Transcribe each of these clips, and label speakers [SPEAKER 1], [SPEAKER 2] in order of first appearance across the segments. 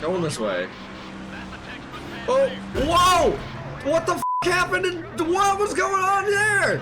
[SPEAKER 1] Going this way. Oh, whoa! What the f happened? What was going on there?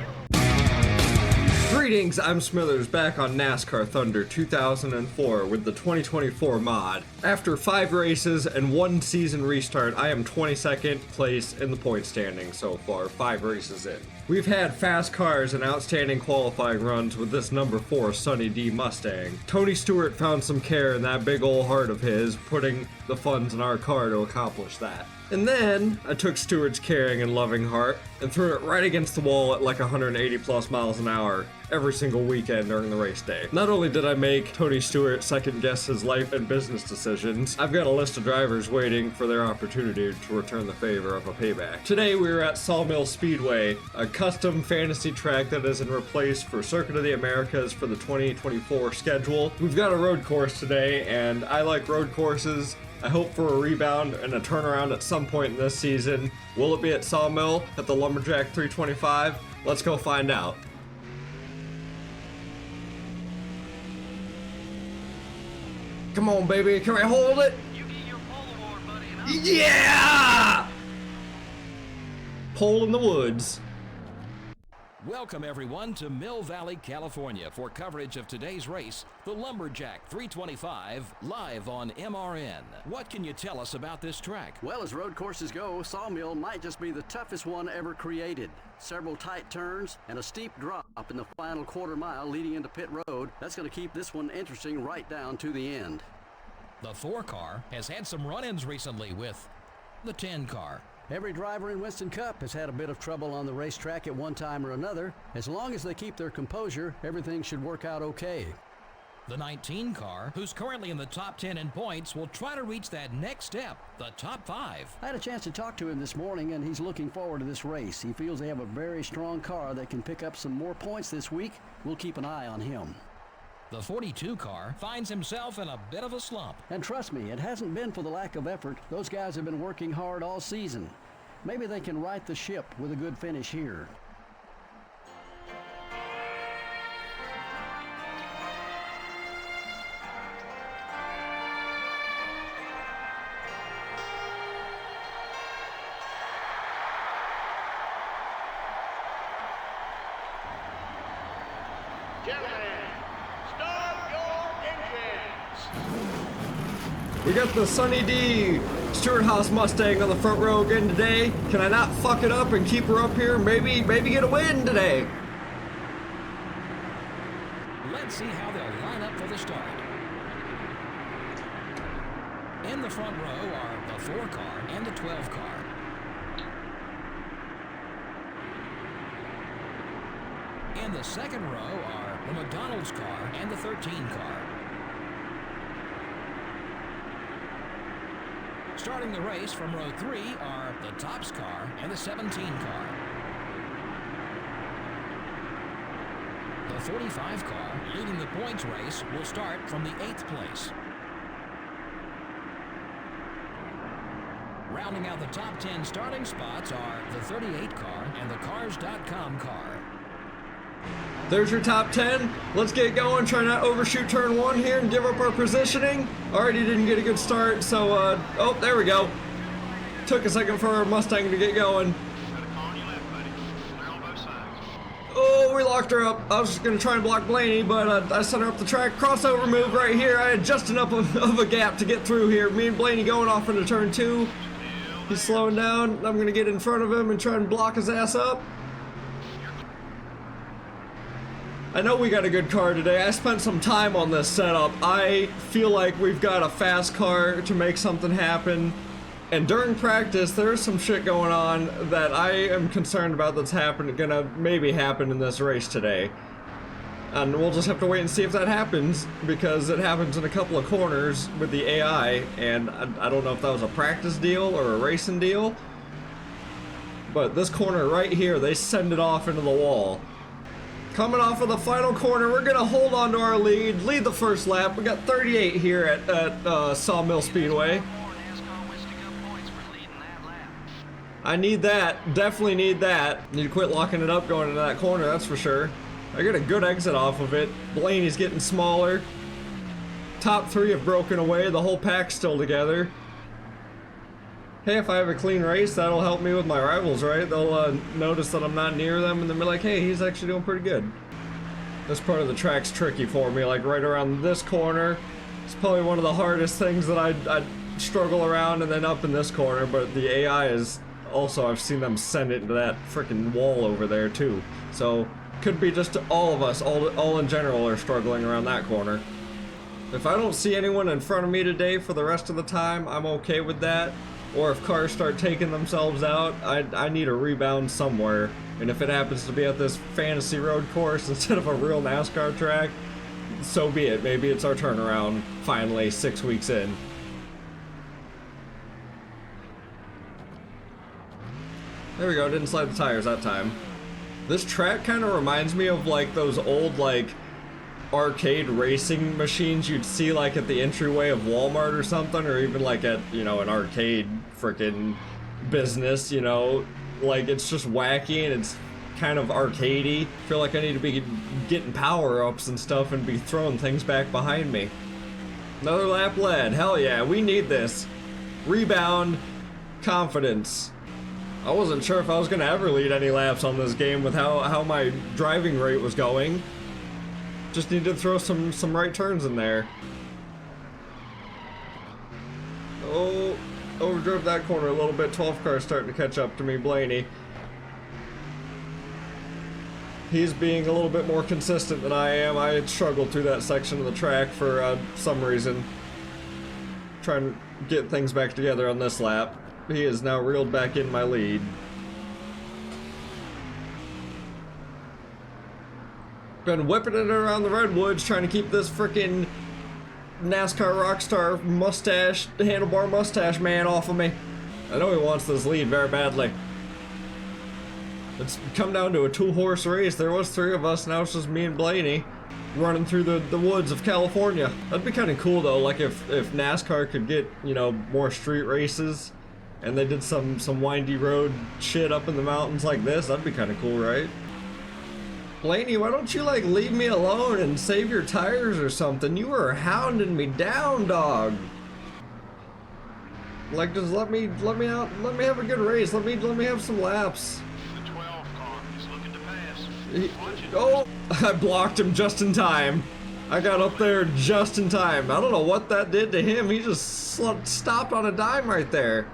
[SPEAKER 1] Greetings, I'm Smithers, back on NASCAR Thunder 2004 with the 2024 mod. After 5 races and 1 season restart, I am 22nd place in the point standing so far, 5 races in. We've had fast cars and outstanding qualifying runs with this number 4 Sunny D Mustang. Tony Stewart found some care in that big old heart of his, putting the funds in our car to accomplish that. And then, I took Stewart's caring and loving heart and threw it right against the wall at like 180 plus miles an hour every single weekend during the race day. Not only did I make Tony Stewart second guess his life and business decisions, I've got a list of drivers waiting for their opportunity to return the favor of a payback. Today we are at Sawmill Speedway, a custom fantasy track that is in replace for Circuit of the Americas for the 2024 schedule. We've got a road course today, and I like road courses. I hope for a rebound and a turnaround at some point in this season. Will it be at Sawmill, at the Lumberjack 325? Let's go find out. Come on, baby, can I hold it?
[SPEAKER 2] You get your pole award, buddy,
[SPEAKER 1] Yeah! Pole in the woods.
[SPEAKER 3] Welcome everyone to Mill Valley, California for coverage of today's race, the Lumberjack 325, live on MRN. What can you tell us about this track?
[SPEAKER 4] Well, as road courses go, Sawmill might just be the toughest one ever created. Several tight turns and a steep drop in the final quarter mile leading into pit road. That's going to keep this one interesting right down to the end.
[SPEAKER 3] The 4 car has had some run-ins recently with the 10 car.
[SPEAKER 4] Every driver in Winston Cup has had a bit of trouble on the racetrack at one time or another. As long as they keep their composure, everything should work out okay.
[SPEAKER 3] The 19 car, who's currently in the top 10 in points, will try to reach that next step, the top 5.
[SPEAKER 4] I had a chance to talk to him this morning, and he's looking forward to this race. He feels they have a very strong car that can pick up some more points this week. We'll keep an eye on him.
[SPEAKER 3] The 42 car finds himself in a bit of a slump.
[SPEAKER 4] And trust me, it hasn't been for the lack of effort. Those guys have been working hard all season. Maybe they can right the ship with a good finish here.
[SPEAKER 1] We got the Sunny D Stewart House Mustang on the front row again today. Can I not fuck it up and keep her up here? Maybe get a win today.
[SPEAKER 3] Let's see how they'll line up for the start. In the front row are the 4 car and the 12 car. In the second row are the McDonald's car and the 13 car. Starting the race from row 3 are the Tops car and the 17 car. The 45 car, leading the points race, will start from the 8th place. Rounding out the top 10 starting spots are the 38 car and the cars.com car.
[SPEAKER 1] There's your top 10. Let's get going. Try not overshoot turn 1 here and give up our positioning. Already didn't get a good start, so, oh, there we go. Took a second for our Mustang to get going. Oh, we locked her up. I was just gonna try and block Blaney, but I sent her up the track. Crossover move right here. I had just enough of a gap to get through here. Me and Blaney going off into turn 2. He's slowing down. I'm gonna get in front of him and try and block his ass up. I know we got a good car today. I spent some time on this setup. I feel like we've got a fast car to make something happen. And during practice, there's some shit going on that I am concerned about that's gonna maybe happen in this race today. And we'll just have to wait and see if that happens, because it happens in a couple of corners with the AI, and I don't know if that was a practice deal or a racing deal. But this corner right here, they send it off into the wall. Coming off of the final corner, we're gonna hold on to our lead the first lap. We got 38 here at Sawmill Speedway. I need that, definitely need that. Need to quit locking it up going into that corner, that's for sure. I get a good exit off of it. Blaney's getting smaller. Top 3 have broken away, the whole pack's still together. Hey, if I have a clean race, that'll help me with my rivals, right? They'll notice that I'm not near them and then be like, hey, he's actually doing pretty good. This part of the track's tricky for me, like right around this corner. It's probably one of the hardest things that I struggle around, and then up in this corner, but the AI is also, I've seen them send it into that freaking wall over there too. So, could be just all of us, all in general, are struggling around that corner. If I don't see anyone in front of me today for the rest of the time, I'm okay with that. Or if cars start taking themselves out, I need a rebound somewhere. And if it happens to be at this fantasy road course instead of a real NASCAR track, so be it. Maybe it's our turnaround, finally, 6 weeks in. There we go, didn't slide the tires that time. This track kind of reminds me of like those old like arcade racing machines you'd see like at the entryway of Walmart or something, or even like at, you know, an arcade frickin' business, you know, like it's just wacky and it's kind of arcadey. I feel like I need to be getting power-ups and stuff and be throwing things back behind me. Another lap led, hell yeah, we need this. Rebound, confidence. I wasn't sure if I was gonna ever lead any laps on this game with how my driving rate was going. Just need to throw some right turns in there. Oh, overdrove that corner a little bit. 12 cars starting to catch up to me, Blaney. He's being a little bit more consistent than I am. I struggled through that section of the track for some reason. Trying to get things back together on this lap. He is now reeled back in my lead. Been whipping it around the redwoods trying to keep this freaking NASCAR rockstar mustache, handlebar mustache man off of me. I know he wants this lead very badly. It's come down to a 2-horse race. There was 3 of us, now it's just me and Blaney running through the woods of California. That'd be kind of cool though, like if NASCAR could get, you know, more street races and they did some windy road shit up in the mountains like this. That'd be kind of cool, right? Blaney, why don't you like leave me alone and save your tires or something? You were hounding me down, dog. Like, just let me out, let me have a good race, let me have some laps.
[SPEAKER 2] The 12 car is looking to pass.
[SPEAKER 1] Oh, I blocked him just in time. I got up there just in time. I don't know what that did to him. He just stopped on a dime right there.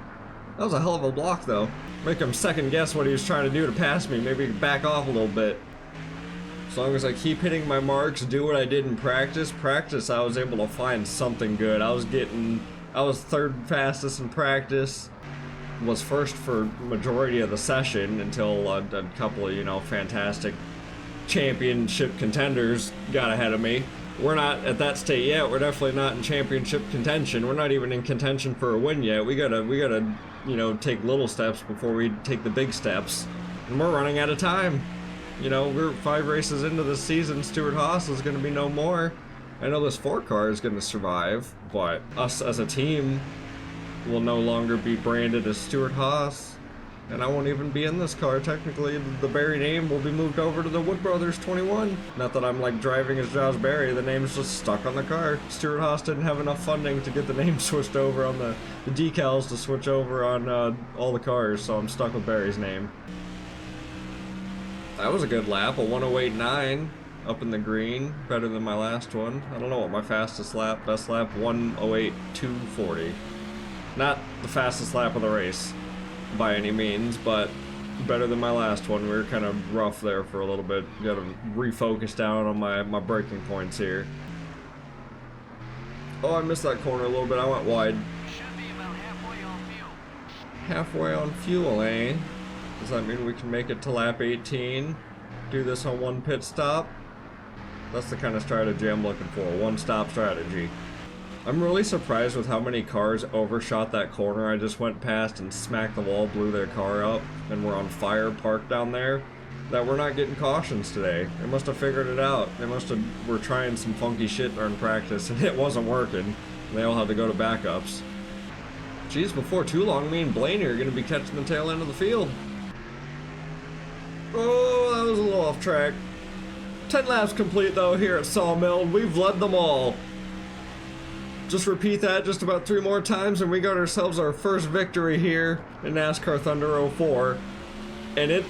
[SPEAKER 1] That was a hell of a block though. Make him second guess what he was trying to do to pass me. Maybe back off a little bit. As long as I keep hitting my marks, do what I did in practice, I was able to find something good. I was third fastest in practice, was first for majority of the session until a couple of, you know, fantastic championship contenders got ahead of me. We're not at that state yet. We're definitely not in championship contention. We're not even in contention for a win yet. We gotta, you know, take little steps before we take the big steps. And we're running out of time. You know, we're 5 races into the season. Stewart-Haas is going to be no more. I know this 4 car is going to survive, but us as a team will no longer be branded as Stewart-Haas. And I won't even be in this car. Technically, the Berry name will be moved over to the Wood Brothers 21. Not that I'm like driving as Josh Berry. The name's just stuck on the car. Stewart-Haas didn't have enough funding to get the name switched over on the decals to switch over on all the cars, so I'm stuck with Berry's name. That was a good lap, a 108.9 up in the green, better than my last one. I don't know what my fastest lap, best lap, 108.240. Not the fastest lap of the race by any means, but better than my last one. We were kind of rough there for a little bit. Got to refocus down on my braking points here. Oh, I missed that corner a little bit. I went wide.
[SPEAKER 2] Should be about halfway on fuel.
[SPEAKER 1] Halfway on fuel, eh? Does that mean we can make it to lap 18? Do this on 1 pit stop? That's the kind of strategy I'm looking for, 1-stop strategy. I'm really surprised with how many cars overshot that corner I just went past and smacked the wall, blew their car up, and were on fire parked down there, that we're not getting cautions today. They must have figured it out. They were trying some funky shit during practice and it wasn't working. They all had to go to backups. Geez, before too long, me and Blaney are going to be catching the tail end of the field. Oh, that was a little off track. 10 laps complete though here at Sawmill. We've led them all. Just repeat that just about 3 more times and we got ourselves our first victory here in NASCAR Thunder 04. And it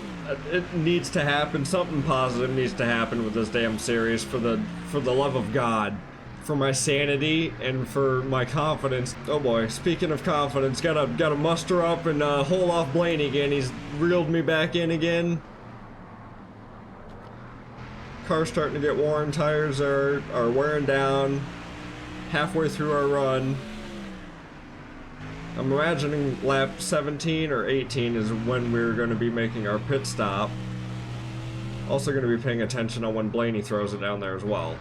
[SPEAKER 1] needs to happen. Something positive needs to happen with this damn series for the love of God. For my sanity and for my confidence. Oh boy, speaking of confidence, gotta muster up and hold off Blaney again. He's reeled me back in again. Car's starting to get worn, tires are wearing down. Halfway through our run. I'm imagining lap 17 or 18 is when we're going to be making our pit stop. Also going to be paying attention on when Blaney throws it down there as well.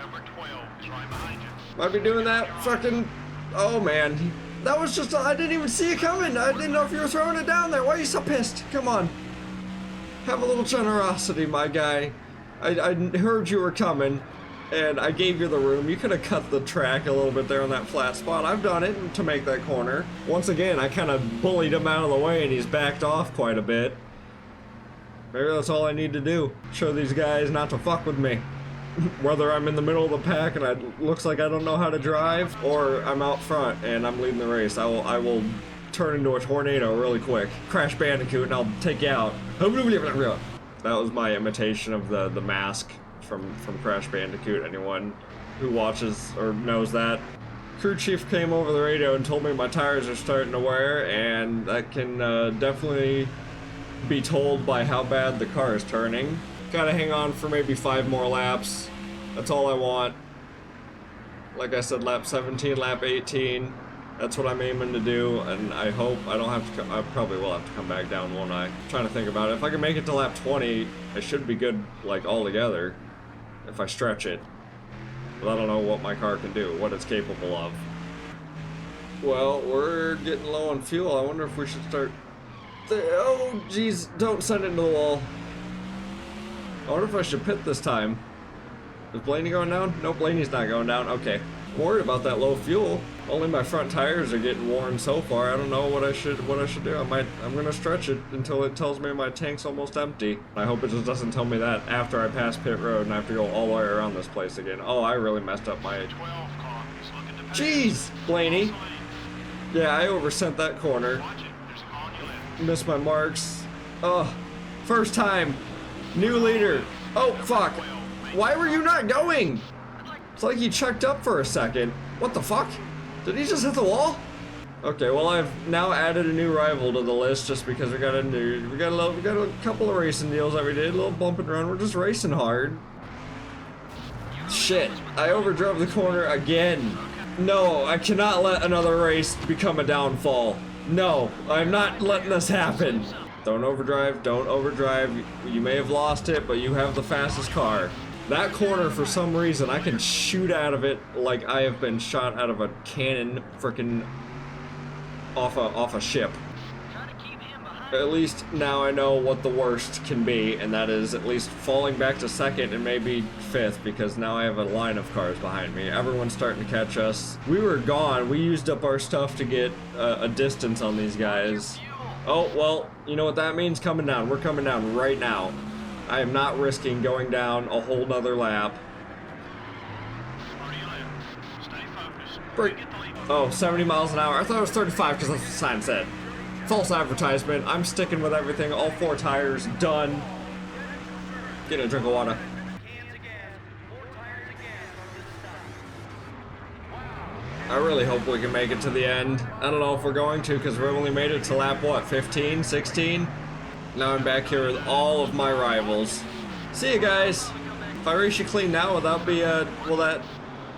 [SPEAKER 2] Number 12 is right behind you.
[SPEAKER 1] Might be doing that fucking... Oh man. That was just... I didn't even see it coming. I didn't know if you were throwing it down there. Why are you so pissed? Come on. Have a little generosity, my guy. I heard you were coming, and I gave you the room. You could have cut the track a little bit there on that flat spot. I've done it to make that corner. Once again, I kind of bullied him out of the way, and he's backed off quite a bit. Maybe that's all I need to do. Show these guys not to fuck with me. Whether I'm in the middle of the pack and it looks like I don't know how to drive, or I'm out front and I'm leading the race. I will turn into a tornado really quick. Crash Bandicoot, and I'll take you out. That was my imitation of the mask from Crash Bandicoot. Anyone who watches or knows that. Crew chief came over the radio and told me my tires are starting to wear, and that can definitely be told by how bad the car is turning. Gotta hang on for maybe 5 more laps. That's all I want. Like I said, lap 17, lap 18. That's what I'm aiming to do, and I hope I don't have to I probably will have to come back down, won't I? I'm trying to think about it. If I can make it to lap 20, I should be good, like, all together. If I stretch it. But I don't know what my car can do, what it's capable of. Well, we're getting low on fuel. I wonder if we should start... Oh, jeez, don't send it into the wall. I wonder if I should pit this time. Is Blaney going down? No, Blaney's not going down. Okay. I'm worried about that low fuel. Only my front tires are getting worn so far. I don't know what I should do. I'm gonna stretch it until it tells me my tank's almost empty. I hope it just doesn't tell me that after I pass pit road and I have to go all the way around this place again. Oh, I really messed up my...
[SPEAKER 2] 12 car is looking to pass.
[SPEAKER 1] Jeez, Blaney. Yeah, I oversent that corner.
[SPEAKER 2] Watch it. There's a car on your left.
[SPEAKER 1] Missed my marks. Oh, first time. New leader. Oh, fuck. Why were you not going? It's like he checked up for a second. What the fuck? Did he just hit the wall? Okay, well I've now added a new rival to the list just because we got a couple of racing deals that we did, a little bump and run. We're just racing hard. Shit, I overdrove the corner again. No, I cannot let another race become a downfall. No, I'm not letting this happen. Don't overdrive, don't overdrive. You may have lost it, but you have the fastest car. That corner, for some reason, I can shoot out of it like I have been shot out of a cannon frickin' off a ship. At least now I know what the worst can be, and that is at least falling back to second and maybe fifth, because now I have a line of cars behind me. Everyone's starting to catch us. We were gone. We used up our stuff to get a distance on these guys. Oh, well, you know what that means? Coming down. We're coming down right now. I am not risking going down a whole nother lap.
[SPEAKER 2] Car to your left. Stay focused.
[SPEAKER 1] Break.
[SPEAKER 2] Get the lead.
[SPEAKER 1] Oh, 70 miles an hour. I thought it was 35 because that's what the sign said. False advertisement. I'm sticking with everything. All 4 tires done. Get a drink of water. I really hope we can make it to the end. I don't know if we're going to because we've only made it to lap, what, 15, 16? Now I'm back here with all of my rivals. See you guys. If I race you clean now, will that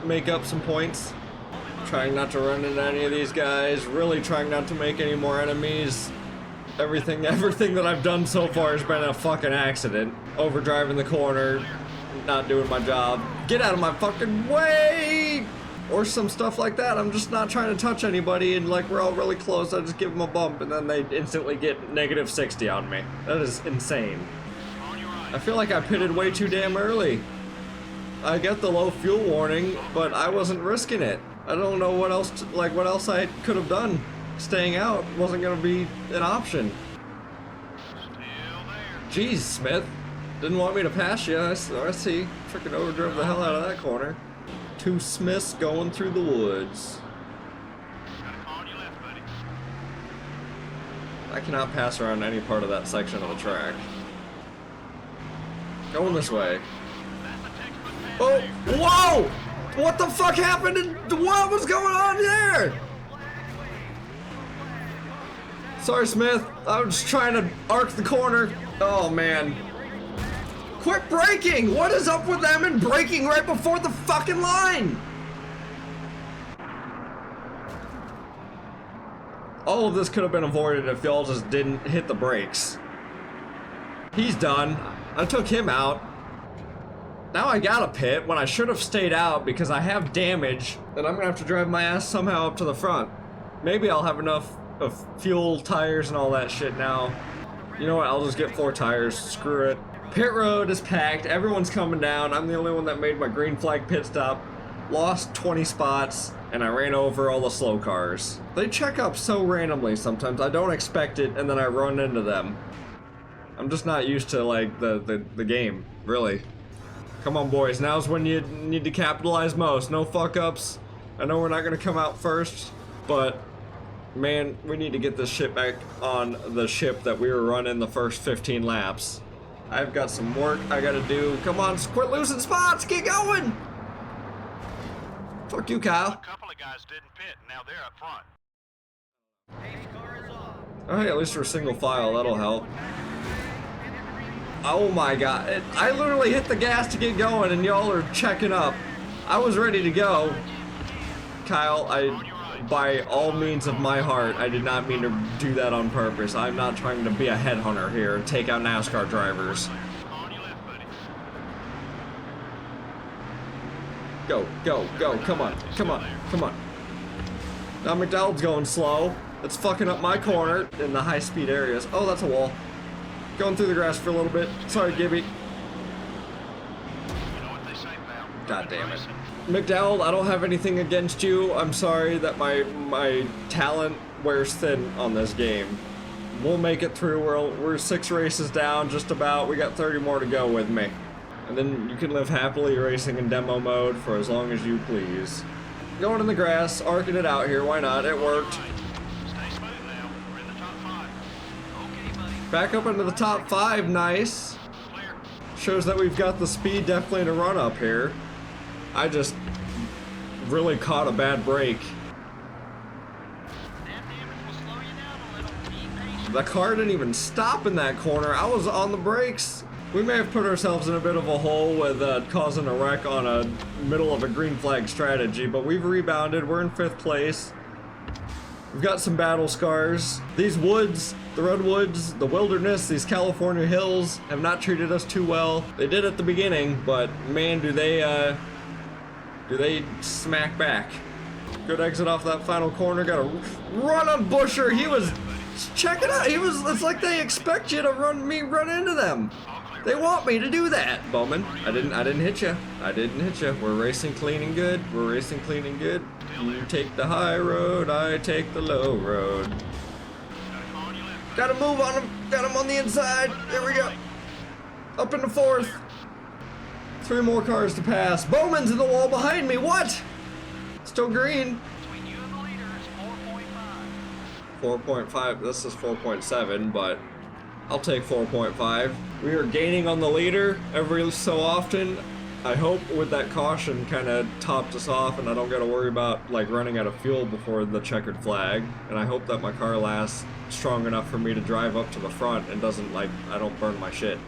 [SPEAKER 1] make up some points? Trying not to run into any of these guys. Really trying not to make any more enemies. Everything that I've done so far has been a fucking accident. Overdriving the corner, not doing my job. Get out of my fucking way! Or some stuff like that. I'm just not trying to touch anybody, and like we're all really close, I just give them a bump and then they instantly get negative 60 on me. That is insane.
[SPEAKER 2] On your right.
[SPEAKER 1] I feel like I pitted way too damn early. I get the low fuel warning, but I wasn't risking it. I don't know what else I could have done. Staying out wasn't gonna be an option.
[SPEAKER 2] Still there.
[SPEAKER 1] Jeez, Smith. Didn't want me to pass you. I see. Freaking overdrove the hell out of that corner. Two Smiths going through the woods.
[SPEAKER 2] Got a car on your left, buddy.
[SPEAKER 1] I cannot pass around any part of that section of the track. Going this way. Oh, whoa! What the fuck happened? What was going on there? Sorry, Smith. I was just trying to arc the corner. Oh, man. Quit braking! What is up with them and braking right before the fucking line? All of this could have been avoided if y'all just didn't hit the brakes. He's done. I took him out. Now I got a pit when I should have stayed out because I have damage and I'm gonna have to drive my ass somehow up to the front. Maybe I'll have enough of fuel, tires, and all that shit now. You know what, I'll just get 4 tires, screw it. Pit road is packed, everyone's coming down. I'm the only one that made my green flag pit stop. Lost 20 spots, and I ran over all the slow cars. They check up so randomly sometimes, I don't expect it, and then I run into them. I'm just not used to, like, the game, really. Come on, boys, now's when you need to capitalize most. No fuck-ups. I know we're not gonna come out first, but man, we need to get this shit back on the ship that we were running the first 15 laps. I've got some work I gotta do. Come on, quit losing spots, get going! Fuck you, Kyle.
[SPEAKER 2] A couple of guys didn't pit, and now they're up front.
[SPEAKER 1] Alright, at least we're single file, that'll help. Oh my god, I literally hit the gas to get going and y'all are checking up. I was ready to go. Kyle, by all means of my heart, I did not mean to do that on purpose. I'm not trying to be a headhunter here and take out NASCAR drivers.
[SPEAKER 2] Car on your left, buddy.
[SPEAKER 1] Go, go, go, come on, come on, come on. Now McDowell's going slow. It's fucking up my corner in the high-speed areas. Oh, that's a wall. Going through the grass for a little bit. Sorry, Gibby.
[SPEAKER 2] You know what they say, pal.
[SPEAKER 1] God damn it. McDowell, I don't have anything against you. I'm sorry that my talent wears thin on this game. We'll make it through. We're 6 races down, just about. We got 30 more to go with me. And then you can live happily racing in demo mode for as long as you please. Going in the grass, arcing it out here. Why not? It worked.
[SPEAKER 2] Stay smooth now. We're in the top 5. Okay, buddy.
[SPEAKER 1] Back up into the top 5. Nice.
[SPEAKER 2] Clear.
[SPEAKER 1] Shows that we've got the speed definitely to run up here. I just really caught a bad break.
[SPEAKER 2] That damage will slow you down a little. Be patient.
[SPEAKER 1] The car didn't even stop in that corner. I was on the brakes. We may have put ourselves in a bit of a hole with causing a wreck on a middle of a green flag strategy, but we've rebounded. We're in 5th place. We've got some battle scars. These woods, the redwoods, the wilderness, these California hills have not treated us too well. They did at the beginning, but man, do they smack back. Good exit off that final corner. Got a run on Busher. He was, check it out. It's like they expect you to run into them. They want me to do that. Bowman, I didn't hit you. I didn't hit you. We're racing clean and good. We're racing clean and good. You take the high road, I take the low road. Gotta move on him. Got him on the inside. There we go. Up into 4th. 3 more cars to pass. Bowman's in the wall behind me. What? Still green.
[SPEAKER 2] Between you and the leader is 4.5.
[SPEAKER 1] 4.5. This is 4.7, but I'll take 4.5. We are gaining on the leader every so often. I hope with that caution kind of topped us off and I don't got to worry about like running out of fuel before the checkered flag. And I hope that my car lasts strong enough for me to drive up to the front and doesn't I don't burn my shit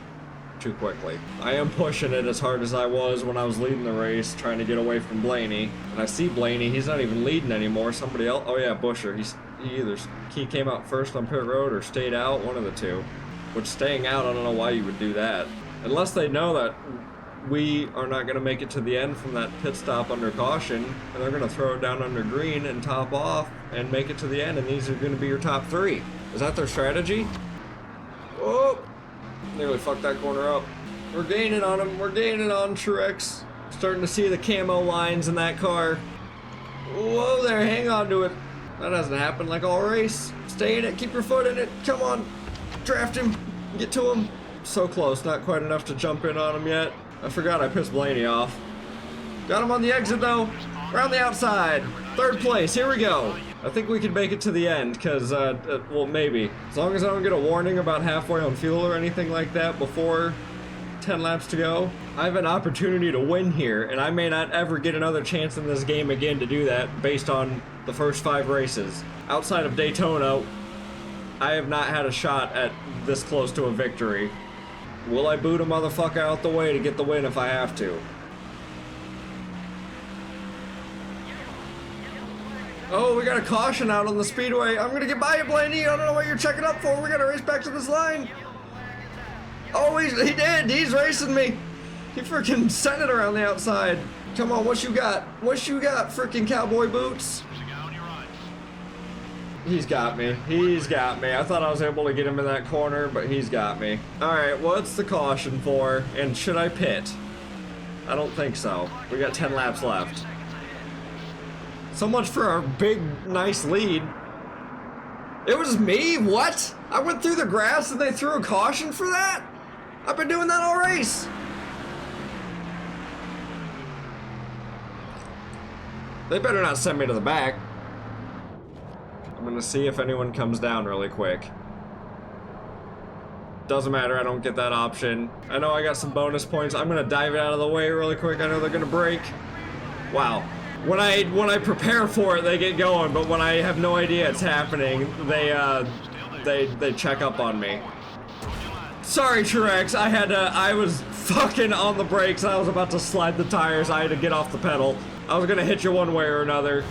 [SPEAKER 1] too quickly. I am pushing it as hard as I was when I was leading the race, trying to get away from Blaney. And I see Blaney, he's not even leading anymore. Somebody else, oh yeah, Busher. He came out first on pit road or stayed out, one of the two. Which staying out, I don't know why you would do that. Unless they know that we are not going to make it to the end from that pit stop under caution, and they're going to throw it down under green and top off and make it to the end, and these are going to be your top 3. Is that their strategy? Oh! Nearly fucked that corner up. We're gaining on them. We're gaining on Truex. Starting to see the camo lines in that car. Whoa there, hang on to it. That doesn't happen like all race. Stay in it, keep your foot in it. Come on. Draft him. Get to him. So close, not quite enough to jump in on him yet. I forgot I pissed Blaney off. Got him on the exit though. Around the outside. Third place, here we go. I think we can make it to the end, because, well, maybe. As long as I don't get a warning about halfway on fuel or anything like that before 10 laps to go. I have an opportunity to win here, and I may not ever get another chance in this game again to do that based on the first 5 races. Outside of Daytona, I have not had a shot at this close to a victory. Will I boot a motherfucker out the way to get the win if I have to? Oh, we got a caution out on the speedway. I'm gonna get by you, Blaney. I don't know what you're checking up for. We gotta race back to this line. Oh, he did. He's racing me. He freaking sent it around the outside. Come on, what you got? What you got, freaking cowboy boots? He's got me. He's got me. I thought I was able to get him in that corner, but he's got me. All right, what's the caution for? And should I pit? I don't think so. We got 10 laps left. So much for our big, nice lead. It was me? What? I went through the grass and they threw a caution for that? I've been doing that all race. They better not send me to the back. I'm gonna see if anyone comes down really quick. Doesn't matter, I don't get that option. I know I got some bonus points. I'm gonna dive it out of the way really quick. I know they're gonna break. Wow. When I prepare for it, they get going, but when I have no idea it's happening, they check up on me. Sorry, Truex, I was fucking on the brakes. I was about to slide the tires. I had to get off the pedal. I was gonna hit you one way or another.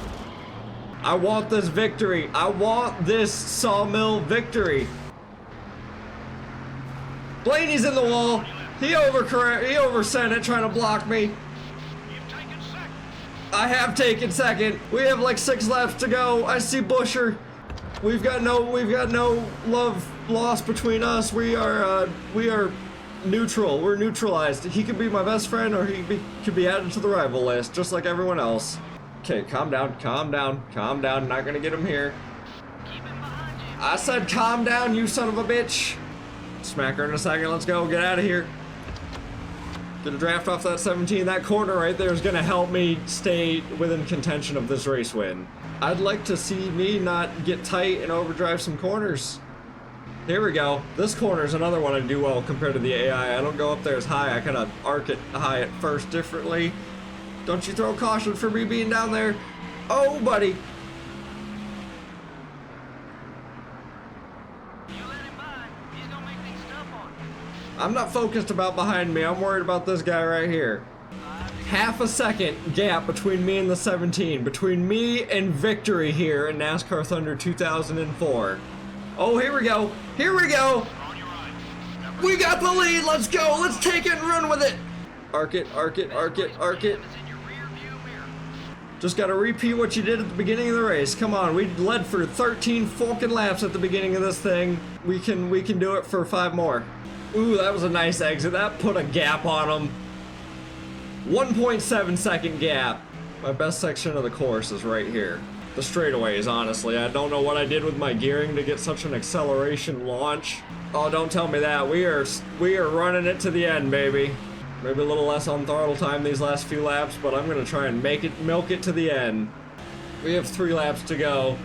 [SPEAKER 1] I want this victory. I want this Sawmill victory. Blaney's in the wall. He oversent it, trying to block me. I have taken second. We have like 6 laps to go. I see Busher. We've got no love lost between us. We are neutral. We're neutralized. He could be my best friend, or he could be added to the rival list, just like everyone else. Okay, calm down, calm down, calm down. Not gonna get him here. I said calm down, you son of a bitch. Smack her in a second. Let's go. Get out of here. Gonna draft off that 17. That corner right there is gonna help me stay within contention of this race win. I'd like to see me not get tight and overdrive some corners. Here we go. This corner is another one I do well compared to the AI. I don't go up there as high. I kind of arc it high at first differently. Don't you throw caution for me being down there. Oh, buddy. I'm not focused about behind me. I'm worried about this guy right here. Half a second gap between me and the 17. Between me and victory here in NASCAR Thunder 2004. Oh, here we go. Here we go. We got the lead. Let's go. Let's take it and run with it. Arc it, arc it, arc it, arc it. Just gotta repeat what you did at the beginning of the race. Come on, we led for 13 fucking laps at the beginning of this thing. We can do it for 5 more. Ooh, that was a nice exit. That put a gap on him. 1.7 second gap. My best section of the course is right here. The straightaways, honestly. I don't know what I did with my gearing to get such an acceleration launch. Oh, don't tell me that. We are running it to the end, baby. Maybe a little less on throttle time these last few laps, but I'm gonna try and milk it to the end. We have 3 laps to go.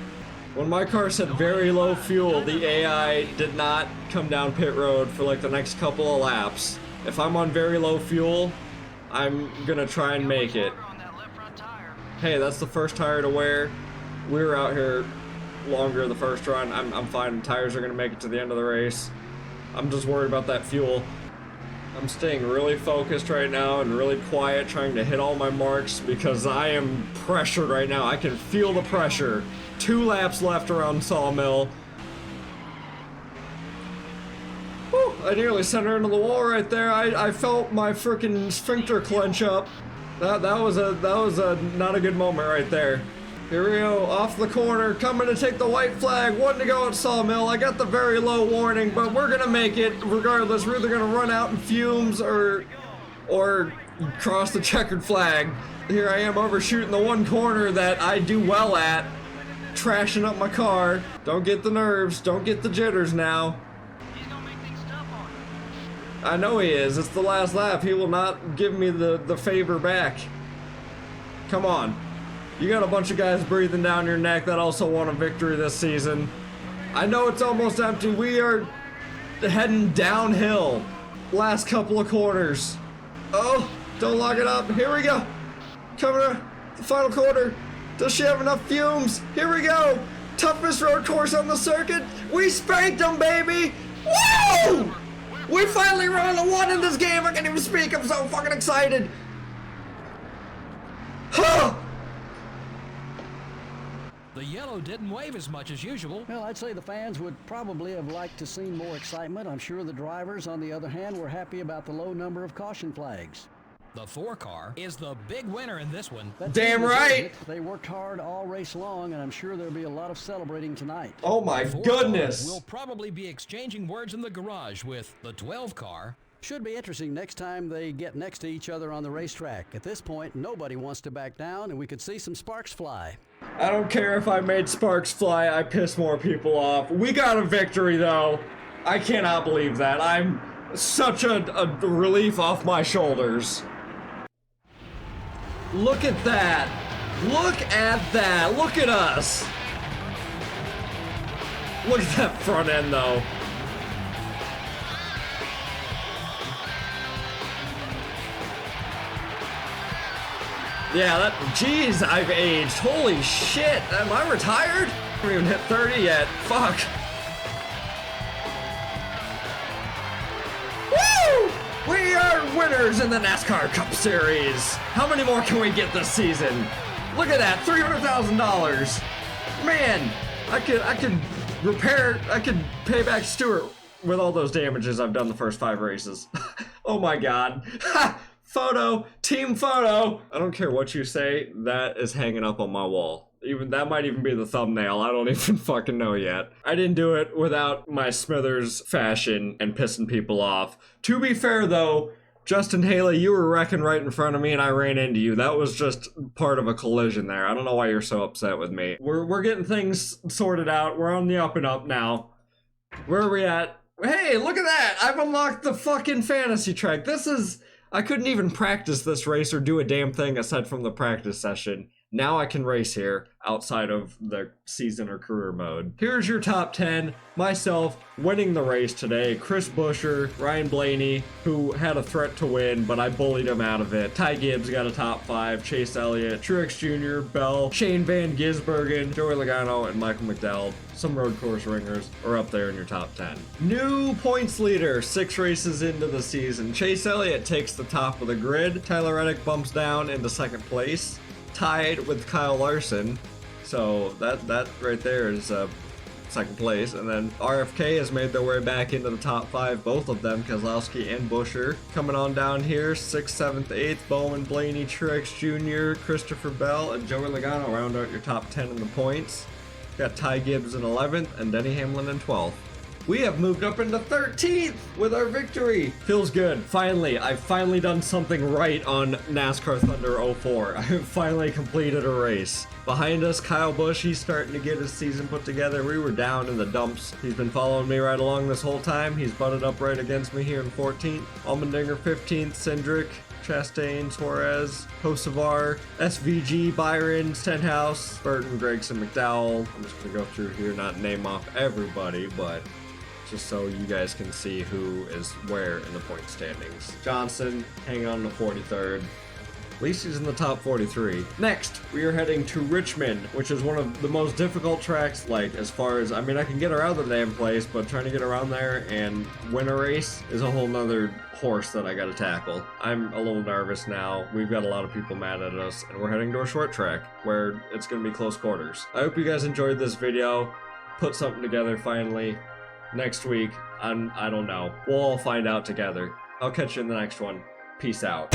[SPEAKER 1] When my car said very low fuel, the AI did not come down pit road for like the next couple of laps. If I'm on very low fuel, I'm gonna try and make it. Hey, that's the first tire to wear. We were out here longer the first run. I'm fine. Tires are gonna make it to the end of the race. I'm just worried about that fuel. I'm staying really focused right now and really quiet, trying to hit all my marks because I am pressured right now. I can feel the pressure. 2 laps left around Sawmill. Whew, I nearly sent her into the wall right there. I felt my freaking sphincter clench up. That was a not a good moment right there. Here we go, off the corner, coming to take the white flag. 1 to go at Sawmill. I got the very low warning, but we're gonna make it regardless. We're either gonna run out in fumes or cross the checkered flag. Here I am overshooting the one corner that I do well at, trashing up my car. Don't get the nerves, don't get the jitters now. I know he is. It's the last lap. He will not give me the favor back. Come on. You got a bunch of guys breathing down your neck that also want a victory this season. I know it's almost empty. We are heading downhill. Last couple of corners. Oh, don't lock it up. Here we go. Coming to the final quarter. Does she have enough fumes? Here we go. Toughest road course on the circuit. We spanked them, baby. Woo! We finally run a one in this game. I can't even speak. I'm so fucking excited. Huh!
[SPEAKER 3] The yellow didn't wave as much as usual.
[SPEAKER 4] Well, I'd say the fans would probably have liked to seen more excitement. I'm sure the drivers, on the other hand, were happy about the low number of caution flags.
[SPEAKER 3] The 4-car is the big winner in this one.
[SPEAKER 4] That
[SPEAKER 1] Damn
[SPEAKER 4] team
[SPEAKER 1] right.
[SPEAKER 4] deserves it. They worked hard all race long, and I'm sure there'll be a lot of celebrating tonight.
[SPEAKER 1] Oh my
[SPEAKER 3] The 4-car
[SPEAKER 1] goodness.
[SPEAKER 3] will probably be exchanging words in the garage with the 12-car.
[SPEAKER 4] Should be interesting next time they get next to each other on the racetrack. At this point, nobody wants to back down, and we could see some sparks fly.
[SPEAKER 1] I don't care if I made sparks fly, I piss more people off. We got a victory though. I cannot believe that. I'm such a relief off my shoulders. Look at that. Look at that. Look at us. Look at that front end though. Yeah, that, geez, I've aged. Holy shit, am I retired? I haven't even hit 30 yet, fuck. Woo! We are winners in the NASCAR Cup Series. How many more can we get this season? Look at that, $300,000. Man, I could pay back Stewart with all those damages I've done the first 5 races. Oh my god. Ha! Photo, team photo. I don't care what you say, that is hanging up on my wall. Even that might even be the thumbnail. I don't even fucking know yet. I didn't do it without my Smithers fashion and pissing people off. To be fair though, Justin Haley, you were wrecking right in front of me and I ran into you. That was just part of a collision there. I don't know why you're so upset with me. We're getting things sorted out. We're on the up and up now. Where are we at? Hey, look at that! I've unlocked the fucking fantasy track. This is... I couldn't even practice this race or do a damn thing aside from the practice session. Now I can race here outside of the season or career mode. Here's your top 10. Myself winning the race today. Chris Buescher, Ryan Blaney, who had a threat to win, but I bullied him out of it. Ty Gibbs got a top 5. Chase Elliott, Truex Jr., Bell, Shane Van Gisbergen, Joey Logano, and Michael McDowell. Some road course ringers are up there in your top 10. New points leader, 6 races into the season. Chase Elliott takes the top of the grid. Tyler Reddick bumps down into 2nd place. Tied with Kyle Larson, so that right there is 2nd place. And then RFK has made their way back into the top 5, both of them, Keselowski and Buescher. Coming on down here, 6th, 7th, 8th, Bowman, Blaney, Truex Jr., Christopher Bell, and Joey Logano round out your top 10 in the points. Got Ty Gibbs in 11th and Denny Hamlin in 12th. We have moved up into 13th with our victory. Feels good. Finally, I've finally done something right on NASCAR Thunder 04. I have finally completed a race. Behind us, Kyle Busch, he's starting to get his season put together. We were down in the dumps. He's been following me right along this whole time. He's butted up right against me here in 14th. Allmendinger 15th, Cindric, Chastain, Suarez, Hocevar, SVG, Byron, Stenhouse, Burton, Gregson, McDowell. I'm just gonna go through here, not name off everybody, but just so you guys can see who is where in the point standings. Johnson hanging on to 43rd. At least he's in the top 43. Next, we are heading to Richmond, which is one of the most difficult tracks, like, as far as, I mean, I can get around the damn place, but trying to get around there and win a race is a whole nother horse that I gotta tackle. I'm a little nervous now. We've got a lot of people mad at us, and we're heading to a short track where it's gonna be close quarters. I hope you guys enjoyed this video. Put something together finally. Next week, I don't know. We'll all find out together. I'll catch you in the next one. Peace out.